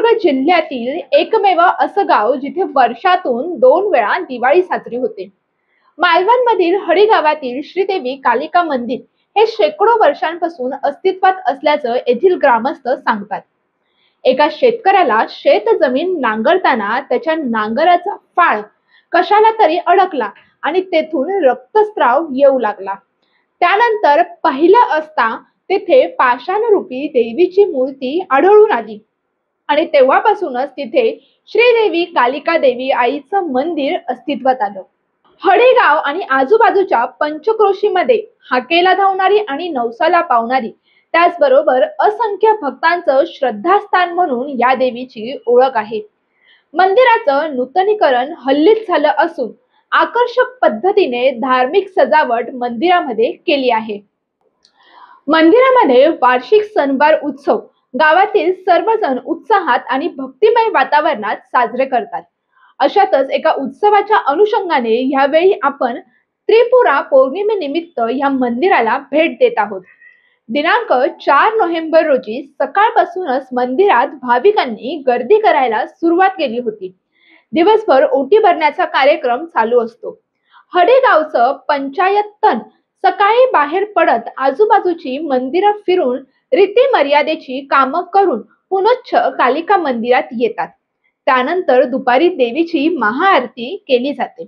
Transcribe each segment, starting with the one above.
सिंधुदुर्ग जिल्ह्यातील एकमेव असं गाव जिथे वर्षातून 2 वेळा दिवाळी साजरी होते। मालवणमधील हडी गावातील श्रीदेवी कालिका मंदिर हे शेकडो वर्षांपासून अस्तित्वात असल्याचं येथील ग्रामस्थ सांगतात। एका शेतकऱ्याला शेत जमीन नांगरताना त्याच्या नांगराचा फाळ कशाला तरी अडकला आणि तेथून रक्तस्राव येऊ लागला। त्यानंतर पाहिलं असता तिथे पाषाणरूपी देवीची मूर्ती आढळून आली आणि तेव्हापासूनच तिथे श्रीदेवी कालिका देवी आईचं मंदिर अस्तित्वात आलं। हडेगाव आणि आजूबाजूच्या पंचक्रोशीमध्ये हाकेला धावणारी आणि नवसाला पावणारी, त्याचबरोबर असंख्य भक्तांचं श्रद्धास्थान म्हणून या देवीची ओळख आहे। मंदिराचं नूतनीकरण हल्लीच झालं असून आकर्षक पद्धतीने धार्मिक सजावट मंदिरामध्ये केली आहे। मंदिरामध्ये वार्षिक सणवार उत्सव गावातील सर्वजण उत्साहात आणि भक्तिमय वातावरणात साजरे करतात। अशातच एका उत्सवाच्या अनुषंगाने यावेळी आपण त्रिपुरा पौर्णिमेनिमित्त या मंदिराला भेट देत आहोत। दिनांक 4 नोव्हेंबर रोजी सकाळपासूनच मंदिरात भाविकांनी गर्दी करायला सुरुवात केली होती। दिवसभर ओटी भरण्याचा कार्यक्रम चालू असतो। हडेगावचं पंचायत तन सकाळी बाहेर पडत आजूबाजूची मंदिरं फिरून रीती मर्यादेची कामं करून पुनच्छ कालिका मंदिरात येतात। त्यानंतर दुपारी देवीची महाआरती केली जाते।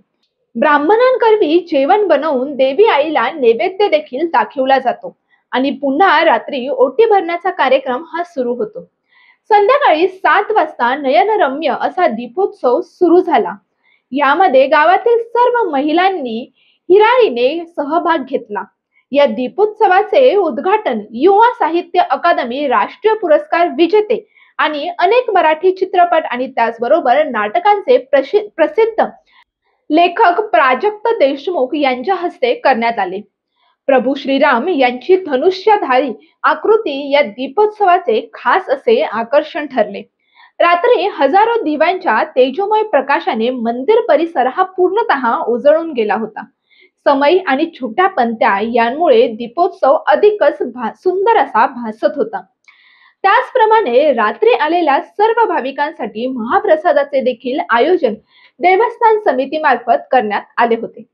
ब्राह्मणांकरवी जेवण बनवून देवी आईला नैवेद्य देखील दाखवला जातो आणि पुन्हा रात्री ओटी भरण्याचा कार्यक्रम हा सुरू होतो। संध्याकाळी 7 वाजता नयनरम्य असा दीपोत्सव सुरू झाला। यामध्ये गावातील सर्व महिलांनी हिरारीने सहभाग घेतला। या दीपोत्सवाचे उद्घाटन युवा साहित्य अकादमी राष्ट्रीय पुरस्कार विजेते आणि अनेक मराठी चित्रपट आणि त्याचबरोबर नाटकांचे प्रसिद्ध लेखक प्राजक्त देशमुख यांच्या हस्ते करण्यात आले। प्रभू श्रीराम यांची धनुष्यधारी आकृती या दीपोत्सवाचे खास असे आकर्षण ठरले। रात्री हजारो दिव्यांच्या तेजोमय प्रकाशाने मंदिर परिसर हा पूर्णतः उजळून गेला होता। समय आणि छोट्या पंत्या यांमुळे दीपोत्सव अधिकच सुंदर असा भासत होता। त्याचप्रमाणे रात्री आलेल्या सर्व भाविकांसाठी महाप्रसादाचे देखील आयोजन देवस्थान समितीमार्फत करण्यात आले होते।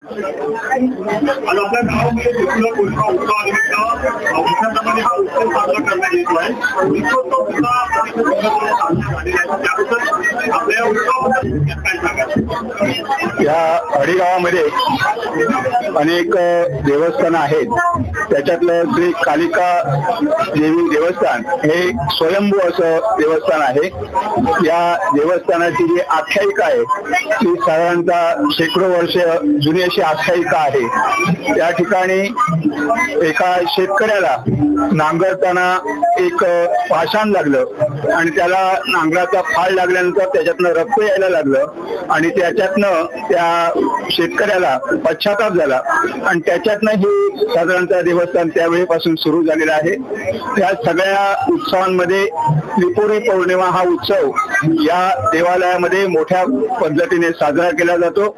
आज आपल्या गावामध्ये त्रिपुरा पौर्णिमा उत्सवानिमित्त मोठ्याप्रमाणे हा उत्सव साजरा करण्यात येतो आहे. दीपोत्सव सुद्धा त्याबद्दल आपल्या या उत्सवाबद्दल काय सांगाल? या हडीगावामध्ये अनेक देवस्थान आहेत. त्याच्यातलं श्री कालिका देवी देवस्थान हे स्वयंभू असं देवस्थान आहे. या देवस्थानाची जी आख्यायिका आहे ती साधारणतः शेकडो वर्ष जुनी अशी आख्यायिका आहे. त्या ठिकाणी एका शेतकऱ्याला नांगरताना एक पाषाण लागलं आणि त्याला नांगराचा फाळ लागल्यानंतर त्याच्यातनं रक्त यायला लागलं आणि त्याच्यातनं त्या शेतकऱ्याला पश्चाताप झाला आणि त्याच्यातनं हे साधारणतः देवस्थान त्यावेळेपासून सुरू झालेलं आहे. त्या सगळ्या उत्सवांमध्ये त्रिपुरी पौर्णिमा हा उत्सव या देवालयामध्ये मोठ्या पद्धतीने साजरा केला जातो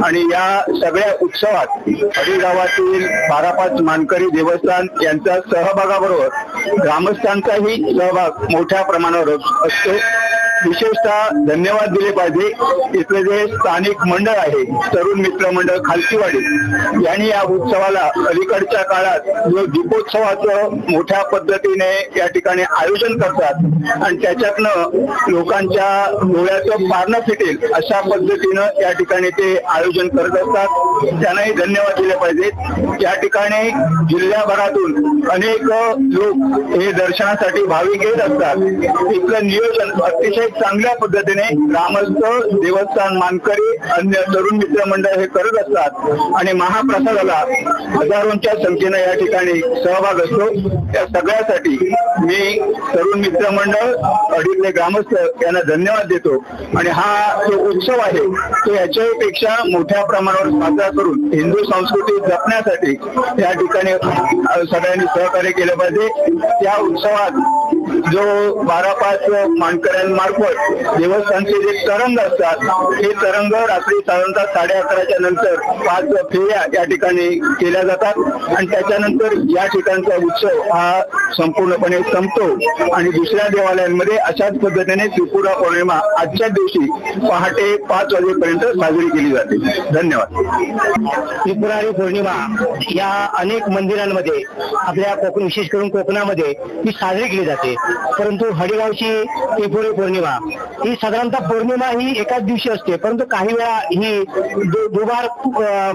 आणि या सगळ्या उत्सवात हडीगावातील 12-5 मानकरी देवस्थान यांच्या सहभागाबरोबर ग्रामस्थांचाही सहभाग मोठ्या प्रमाणावर असतो. विशेषतः धन्यवाद दिले पाहिजे इथले जे स्थानिक मंडळ आहे तरुण मित्र मंडळ खालसीवाडी यांनी या उत्सवाला अलीकडच्या काळात जो दीपोत्सवाचं मोठ्या पद्धतीने या ठिकाणी आयोजन करतात आणि त्याच्यातनं लोकांच्या डोळ्याचं पारणं फिटेल अशा पद्धतीनं या ठिकाणी ते आयोजन करत असतात. त्यांनाही धन्यवाद दिले पाहिजेत. या ठिकाणी जिल्ह्याभरातून अनेक लोक हे दर्शनासाठी भाविक येत असतात. इथलं नियोजन अतिशय चांगल्या पद्धतीने ग्रामस्थ देवस्थान मानकरी अन्य तरुण मित्र मंडळ हे करत असतात आणि महाप्रसादाला हजारोंच्या संख्येनं या ठिकाणी सहभाग असतो. या सगळ्यासाठी मी तरुण मित्र मंडळ अडीचले ग्रामस्थ यांना धन्यवाद देतो आणि हा जो उत्सव आहे तो याच्यापेक्षा मोठ्या प्रमाणावर साजरा करून हिंदू संस्कृती जपण्यासाठी या ठिकाणी सगळ्यांनी सहकार्य केलं पाहिजे. त्या उत्सवात जो 12-5 मानकऱ्यांमार्फत देवस्थानचे जे तरंग असतात हे तरंग रात्री साधारणतः 11:30च्या नंतर 5 फेऱ्या या ठिकाणी केल्या जातात आणि त्याच्यानंतर या ठिकाणचा उत्सव हा संपूर्णपणे संपतो आणि दुसऱ्या देवालयांमध्ये अशाच पद्धतीने त्रिपुरा पौर्णिमा आजच्या दिवशी पहाटे 5 वाजेपर्यंत साजरी केली जाते. धन्यवाद. त्रिपुरारी पौर्णिमा या अनेक मंदिरांमध्ये आपल्या कोकण विशेष करून कोकणामध्ये ही साजरी केली जाते. परंतु हडीगावची त्रिपुरी पौर्णिमा ही साधारणतः पौर्णिमा ही एकाच दिवशी असते, परंतु काही वेळा ही दुबार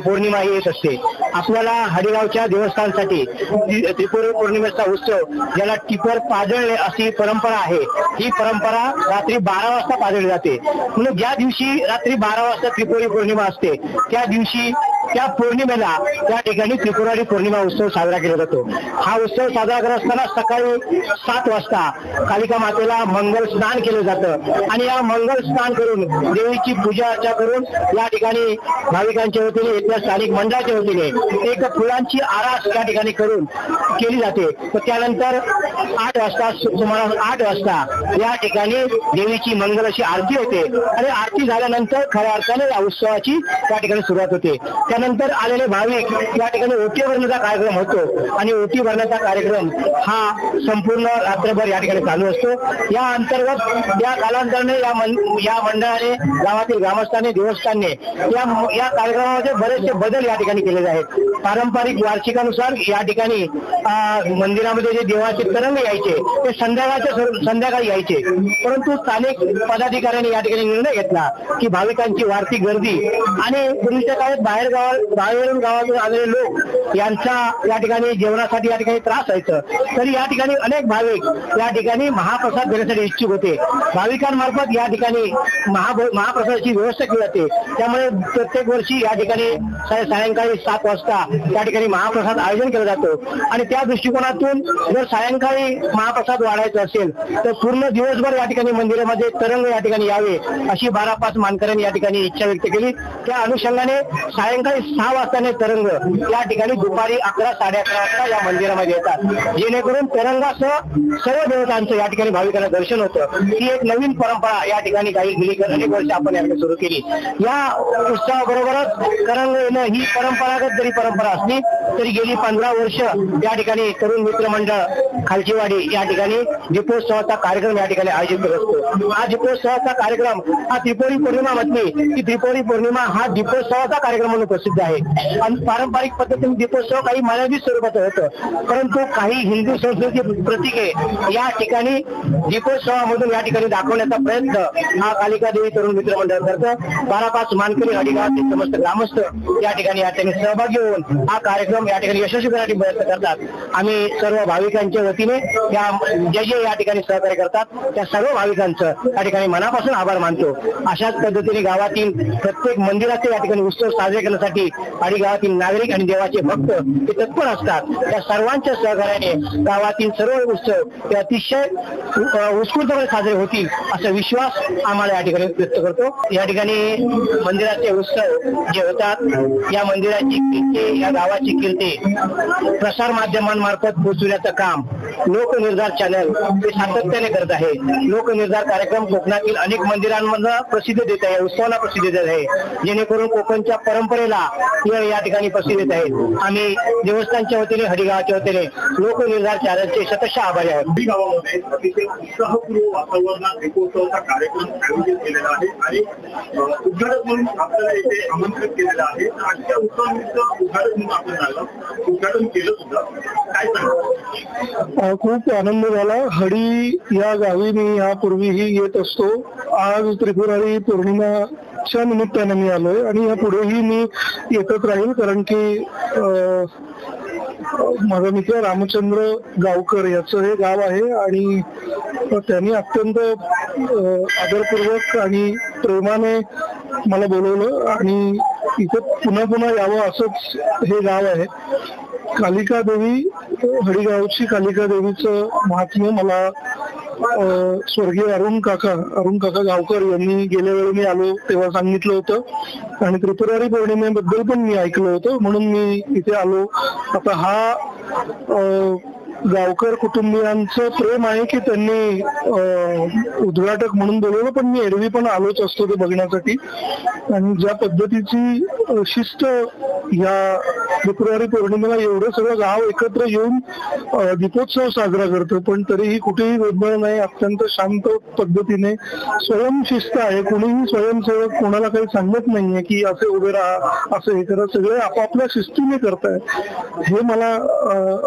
पौर्णिमा ही येत असते. आपल्याला हडीगावच्या देवस्थानासाठी त्रिपुरी पौर्णिमेचा उत्सव ज्याला टिपर पाजळणे अशी परंपरा आहे. ही परंपरा रात्री 12 वाजता पाजळली जाते. म्हणून ज्या दिवशी रात्री 12 वाजता त्रिपुरी पौर्णिमा असते त्या दिवशी त्या पौर्णिमेला त्या ठिकाणी त्रिपुरारी पौर्णिमा उत्सव साजरा केला जातो. हा उत्सव साजरा करत असताना सकाळी 7 वाजता कालिका मातेला मंगल स्नान केलं जातं आणि या मंगल स्नान करून देवीची पूजा अर्चा करून या ठिकाणी भाविकांच्या वतीने इथल्या स्थानिक मंडळाच्या वतीने एक फुलांची आरास त्या ठिकाणी करून केली जाते. त्यानंतर 8 वाजता सुमारे 8 वाजता या ठिकाणी देवीची मंगल अशी आरती होते आणि आरती झाल्यानंतर खऱ्या अर्थाने या उत्सवाची त्या ठिकाणी सुरुवात होते. त्यानंतर आलेले भाविक या ठिकाणी ओटी भरण्याचा कार्यक्रम होतो आणि ओटी भरण्याचा कार्यक्रम हा संपूर्ण रात्रभर या ठिकाणी चालू असतो. या अंतर्गत या कालांतराने या मंडळाने गावातील ग्रामस्थांनी देवस्थानने या कार्यक्रमामध्ये बरेचसे बदल या ठिकाणी केलेले आहेत. पारंपरिक वार्षिकानुसार या ठिकाणी मंदिरामध्ये जे देवाचे तरंग यायचे ते संध्याकाळी यायचे, परंतु स्थानिक पदाधिकाऱ्यांनी या ठिकाणी निर्णय घेतला की भाविकांची वाढती गर्दी आणि पूर्वीच्या काळात बाहेरून गावातून आलेले लोक यांचा या ठिकाणी जेवणासाठी या ठिकाणी त्रास व्हायचं, तरी या ठिकाणी अनेक भाविक या ठिकाणी महाप्रसाद देण्यासाठी इच्छुक होते. भाविकांमार्फत या ठिकाणी महाप्रसादाची व्यवस्था केली जाते. त्यामुळे प्रत्येक वर्षी या ठिकाणी सायंकाळी 7 वाजता त्या ठिकाणी महाप्रसाद आयोजन केलं जातो आणि त्या दृष्टिकोनातून जर सायंकाळी महाप्रसाद वाढायचा असेल तर पूर्ण दिवसभर या ठिकाणी मंदिरामध्ये तरंग या ठिकाणी यावे अशी 12-5 मानकऱ्यांनी या ठिकाणी इच्छा व्यक्त केली. त्या अनुषंगाने सायंकाळी 6 वाजताने तरंग या ठिकाणी दुपारी 11-11:30 वाजता या मंदिरामध्ये येतात, जेणेकरून तरंगासह सर्व देवतांचं या ठिकाणी भाविकांना दर्शन होतं. ही एक नवीन परंपरा या ठिकाणी गेली अनेक वर्ष आपण याकडे सुरू केली. या उत्सवाबरोबरच तरंग येणं ही परंपरागत जरी परंपरा परंपरा असली तरी गेली 15 वर्ष या ठिकाणी तरुण मित्र मंडळ खालचीवाडी या ठिकाणी दीपोत्सवाचा कार्यक्रम या ठिकाणी आयोजित करत असतो. हा दीपोत्सवाचा कार्यक्रम हा त्रिपुरी पौर्णिमा म्हटली की त्रिपुरी पौर्णिमा हा दीपोत्सवाचा कार्यक्रम म्हणून प्रसिद्ध आहे. आणि पारंपरिक पद्धतीने दीपोत्सव काही मर्यादित स्वरूपाचं होतं, परंतु काही हिंदू संस्कृती प्रतीके या ठिकाणी दीपोत्सवामधून या ठिकाणी दाखवण्याचा प्रयत्न हा कालिका देवी तरुण मित्र मंडळ करतं. 12-5 मानकरी हडिगावातील समस्त ग्रामस्थ या ठिकाणी सहभागी होऊन हा कार्यक्रम या ठिकाणी यशस्वी करण्यासाठी प्रयत्न करतात. आम्ही सर्व भाविकांच्या वतीने जे या ठिकाणी सहकार्य करतात त्या सर्व भाविकांचं या ठिकाणी मनापासून आभार मानतो. अशाच पद्धतीने गावातील प्रत्येक मंदिराचे या ठिकाणी उत्सव साजरे करण्यासाठी आणि गावातील नागरिक आणि देवाचे भक्त ते तत्पर असतात. त्या सर्वांच्या सहकार्याने गावातील सर्व उत्सव ते अतिशय उत्स्फूर्तपणे साजरे होतील असा विश्वास आम्हाला या ठिकाणी व्यक्त करतो. या ठिकाणी मंदिराचे उत्सव जे होतात या मंदिराची कीर्ती या गावाची कीर्ती प्रसार माध्यमांमार्फत पोहोचवण्याचं काम लोकनिर्धार चॅनल ते सातत्याने करत आहे. लोकनिर्धार कार्यक्रम कोकणातील अनेक मंदिरांना प्रसिद्धी देत आहे, उत्सवाला प्रसिद्धी देत आहे, जेणेकरून कोकणच्या परंपरेला या ठिकाणी प्रसिद्धी देत आहे. आम्ही देवस्थानच्या वतीने हडिगावाच्या वतीने लोकनिर्धार चॅनलचे शतशः आभारी आहोत. गावामध्ये अतिशय उत्साहपूर्व वातावरणात दीपोत्सवाचा कार्यक्रम आयोजित केलेला आहे आणि उद्घाटक म्हणून आपल्याला इथे आमंत्रित केलेलं आहे. आजच्या उत्सवानिमित्त उद्घाटक म्हणून आपण झालं उद्घाटन केलं सुद्धा. काय सांगा? खूप आनंद झाला. हडी या गावी मी यापूर्वीही येत असतो. आज त्रिपुरारी पौर्णिमाच्या निमित्ताने मी आलोय आणि यापुढेही मी येतच राहील, कारण की माझा मित्र रामचंद्र गावकर याचं हे गाव आहे आणि त्यांनी अत्यंत आदरपूर्वक आणि प्रेमाने मला बोलवलं आणि इथं पुन्हा पुन्हा यावं असंच हे गाव आहे. कालिका देवी हडिगावची कालिका देवीचं महात्म्य मला स्वर्गीय अरुण काका गावकर यांनी गेल्या वेळी मी आलो तेव्हा सांगितलं होतं आणि त्रिपुरारी पौर्णिमेबद्दल पण मी ऐकलं होतं, म्हणून मी इथे आलो. आता हा गावकर कुटुंबियांचं प्रेम आहे की त्यांनी उद्घाटक म्हणून बोलवलं, पण मी एरवी पण आलोच असतो ते बघण्यासाठी. आणि ज्या पद्धतीची शिस्त या त्रिपुरारी पौर्णिमेला एवढं सगळं गाव एकत्र येऊन दीपोत्सव साजरा करतो, पण तरीही कुठेही गोंधळ नाही, अत्यंत शांत पद्धतीने स्वयंशिस्त आहे. कुणीही स्वयंसेवक कोणाला काही सांगत नाहीये की असे उभे राहा, असं हे करा, सगळे आपापल्या शिस्तीने करतायत. हे मला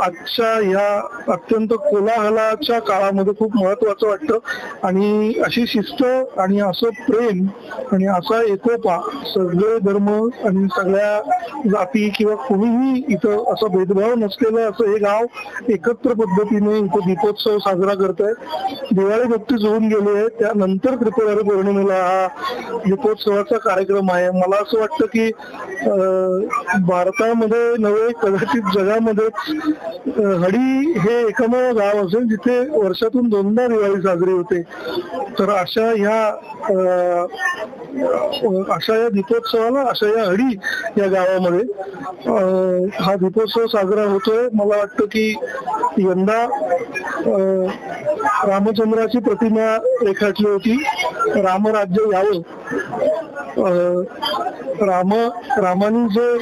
आजच्या ह्या अत्यंत कोलाहलाच्या काळामध्ये खूप महत्वाचं वाटतं. आणि अशी शिस्त आणि असं प्रेम आणि असा एकोपा, सगळे धर्म आणि सगळ्या जाती किंवा कोणीही इथं असा भेदभाव नसलेलं असं हे गाव एकत्र पद्धतीने इथं दीपोत्सव साजरा करत आहे. दिवाळी नुकतीच होऊन गेली आहे, त्यानंतर त्रिपुरारी पौर्णिमेला हा दीपोत्सवाचा कार्यक्रम आहे. मला असं वाटतं की भारतामध्ये नव्हे कदाचित जगामध्ये हडी हे एकमेव गाव असेल जिथे वर्षातून 2दा दिवाळी साजरी होते. तर अशा या दीपोत्सवाला अशा या हडी या गावामध्ये हा दीपोत्सव साजरा होतोय. मला वाटतं की यंदा रामचंद्राची प्रतिमा रेखाटली होती, रामराज्य यावं. रामानी जे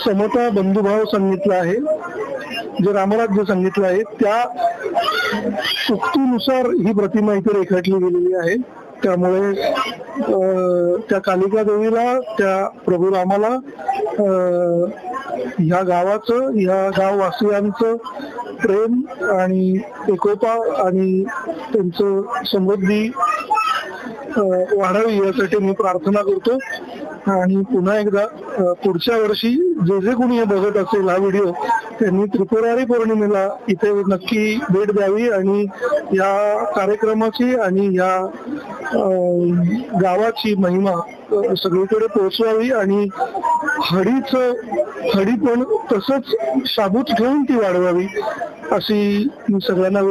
समता बंधुभाव सांगितला आहे, जे रामराज्य सांगितलं आहे, त्या उक्तीनुसार ही प्रतिमा इथे रेखाटली गेलेली आहे. त्यामुळे त्या कालिका देवीला, त्या प्रभू रामाला, ह्या गावाचं, ह्या गाववासियांचं प्रेम आणि एकोपा आणि त्यांचं समृद्धी वाढावी यासाठी मी प्रार्थना करतो. आणि पुन्हा एकदा पुढच्या वर्षी जे कोणी हे बघत असेल हा व्हिडिओ, त्यांनी त्रिपुरारी पौर्णिमेला इथे नक्की भेट द्यावी आणि या कार्यक्रमाची आणि या गावाची महिमा सगळीकडे पोहोचवावी आणि हडी पण तसंच शाबूत ठेवून ती वाढवावी अशी मी सगळ्यांना